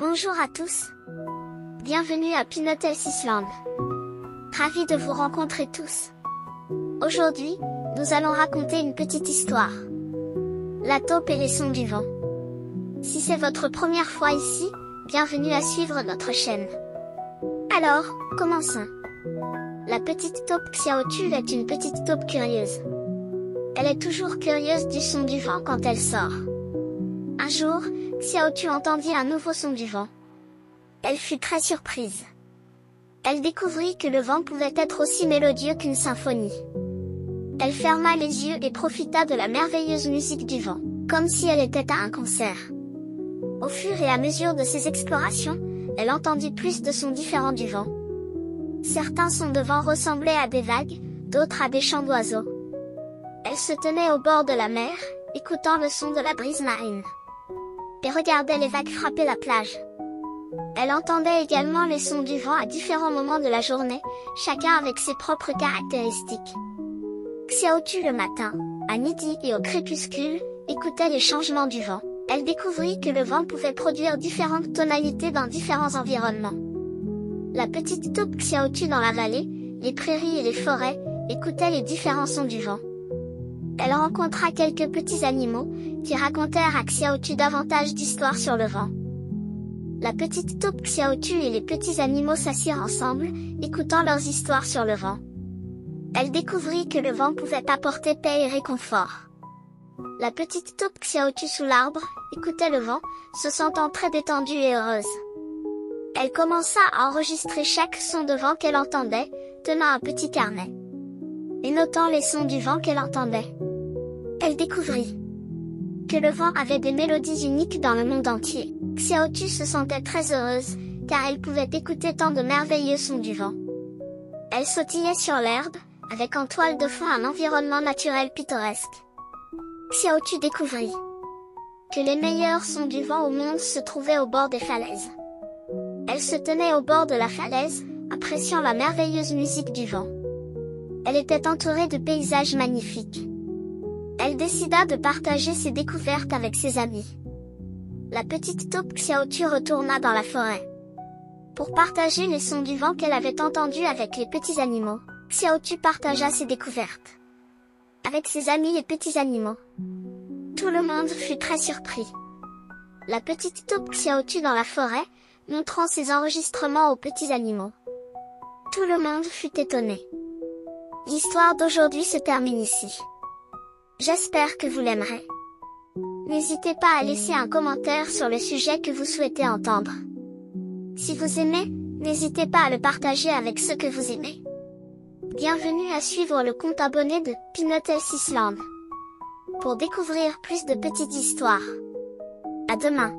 Bonjour à tous. Bienvenue à Peanut Health Island. Ravi de vous rencontrer tous. Aujourd'hui, nous allons raconter une petite histoire. La taupe et les sons du vent. Si c'est votre première fois ici, bienvenue à suivre notre chaîne. Alors, commençons. La petite taupe Xiaotu est une petite taupe curieuse. Elle est toujours curieuse du son du vent quand elle sort. Un jour, Xiaotu entendit un nouveau son du vent. Elle fut très surprise. Elle découvrit que le vent pouvait être aussi mélodieux qu'une symphonie. Elle ferma les yeux et profita de la merveilleuse musique du vent, comme si elle était à un concert. Au fur et à mesure de ses explorations, elle entendit plus de sons différents du vent. Certains sons de vent ressemblaient à des vagues, d'autres à des chants d'oiseaux. Elle se tenait au bord de la mer, écoutant le son de la brise marine. Et regardait les vagues frapper la plage. Elle entendait également les sons du vent à différents moments de la journée, chacun avec ses propres caractéristiques. Xiaotu le matin, à midi et au crépuscule, écoutait les changements du vent. Elle découvrit que le vent pouvait produire différentes tonalités dans différents environnements. La petite taupe Xiaotu dans la vallée, les prairies et les forêts, écoutait les différents sons du vent. Elle rencontra quelques petits animaux, qui racontèrent à Xiaotu davantage d'histoires sur le vent. La petite taupe Xiaotu et les petits animaux s'assirent ensemble, écoutant leurs histoires sur le vent. Elle découvrit que le vent pouvait apporter paix et réconfort. La petite taupe Xiaotu sous l'arbre, écoutait le vent, se sentant très détendue et heureuse. Elle commença à enregistrer chaque son de vent qu'elle entendait, tenant un petit carnet. Et notant les sons du vent qu'elle entendait. Elle découvrit que le vent avait des mélodies uniques dans le monde entier. Xiaotu se sentait très heureuse, car elle pouvait écouter tant de merveilleux sons du vent. Elle sautillait sur l'herbe, avec en toile de fond un environnement naturel pittoresque. Xiaotu découvrit que les meilleurs sons du vent au monde se trouvaient au bord des falaises. Elle se tenait au bord de la falaise, appréciant la merveilleuse musique du vent. Elle était entourée de paysages magnifiques. Elle décida de partager ses découvertes avec ses amis. La petite taupe Xiaotu retourna dans la forêt. Pour partager les sons du vent qu'elle avait entendus avec les petits animaux, Xiaotu partagea ses découvertes avec ses amis et petits animaux. Tout le monde fut très surpris. La petite taupe Xiaotu dans la forêt, montrant ses enregistrements aux petits animaux. Tout le monde fut étonné. L'histoire d'aujourd'hui se termine ici. J'espère que vous l'aimerez. N'hésitez pas à laisser un commentaire sur le sujet que vous souhaitez entendre. Si vous aimez, n'hésitez pas à le partager avec ceux que vous aimez. Bienvenue à suivre le compte abonné de Peanut Health Island pour découvrir plus de petites histoires. À demain.